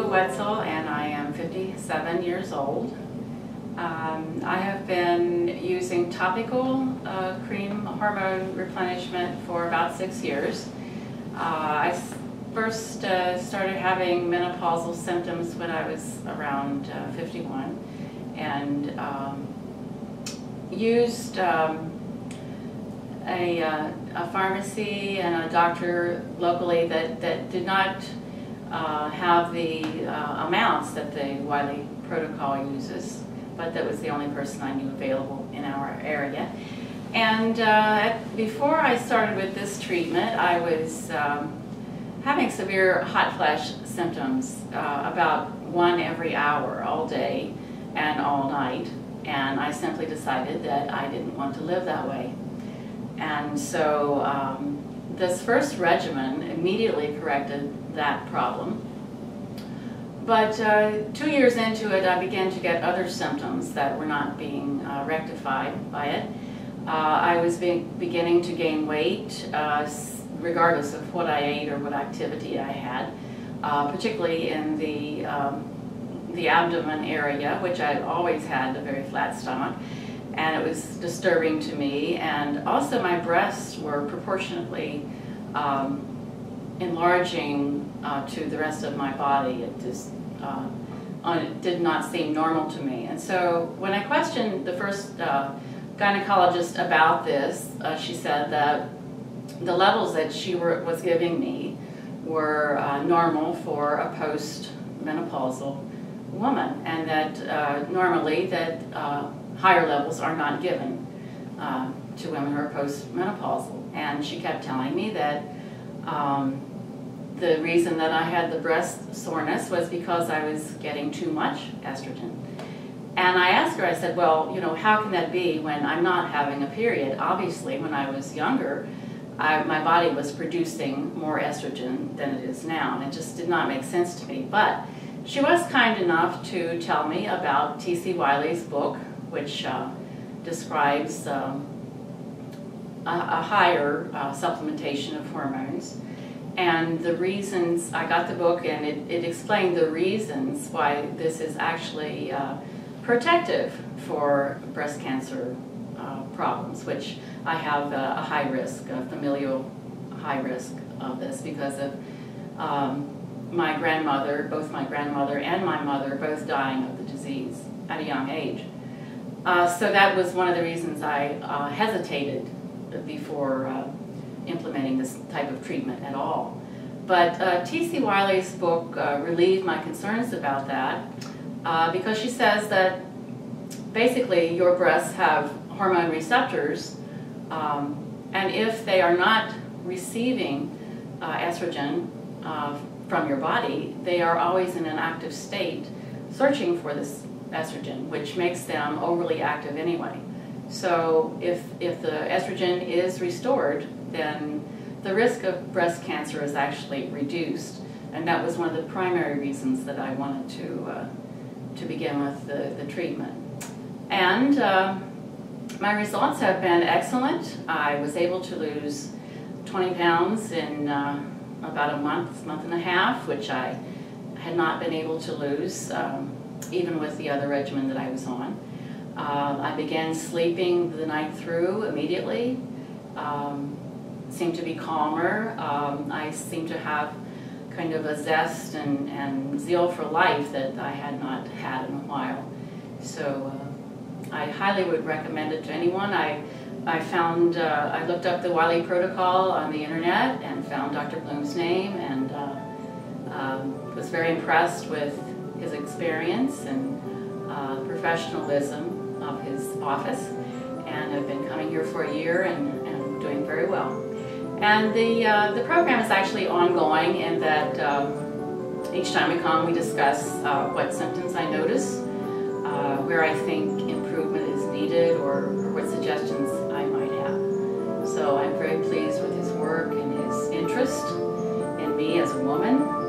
Sue Wetzel, and I am 57 years old. I have been using topical cream hormone replenishment for about 6 years. I first started having menopausal symptoms when I was around 51, and used a pharmacy and a doctor locally that did not have the amounts that the Wiley protocol uses, but that was the only person I knew available in our area. And before I started with this treatment, I was having severe hot flash symptoms, about one every hour, all day and all night. And I simply decided that I didn't want to live that way. And so this first regimen immediately corrected that problem. But 2 years into it, I began to get other symptoms that were not being rectified by it. I was beginning to gain weight, regardless of what I ate or what activity I had, particularly in the abdomen area, which I'd always had a very flat stomach, and it was disturbing to me. And also my breasts were proportionately enlarging to the rest of my body. It just it did not seem normal to me. And so when I questioned the first gynecologist about this, she said that the levels that she was giving me were normal for a post-menopausal woman, and that normally that higher levels are not given to women who are postmenopausal. And she kept telling me that the reason that I had the breast soreness was because I was getting too much estrogen. And I asked her, I said, well, you know, how can that be when I'm not having a period? Obviously, when I was younger, my body was producing more estrogen than it is now, and it just did not make sense to me. But she was kind enough to tell me about T.C. Wiley's book, which describes a higher supplementation of hormones. And the reasons, I got the book, and it explained the reasons why this is actually protective for breast cancer problems, which I have a high risk, a familial high risk of this because of my grandmother, both my grandmother and my mother, both dying of the disease at a young age. So that was one of the reasons I hesitated before implementing this type of treatment at all. But T.C. Wiley's book relieved my concerns about that because she says that basically your breasts have hormone receptors, and if they are not receiving estrogen from your body, they are always in an active state searching for this estrogen, which makes them overly active anyway. So if the estrogen is restored, then the risk of breast cancer is actually reduced. And that was one of the primary reasons that I wanted to begin with the treatment. And my results have been excellent. I was able to lose 20 pounds in about a month and a half, which I had not been able to lose even with the other regimen that I was on. I began sleeping the night through immediately. Seemed to be calmer. I seemed to have kind of a zest and zeal for life that I had not had in a while. So I highly would recommend it to anyone. I looked up the Wiley protocol on the internet and found Dr. Bloom's name, and was very impressed with his experience and professionalism of his office, and I've been coming here for a year and doing very well. And the program is actually ongoing in that each time we come we discuss what symptoms I notice, where I think improvement is needed, or what suggestions I might have. So I'm very pleased with his work and his interest in me as a woman.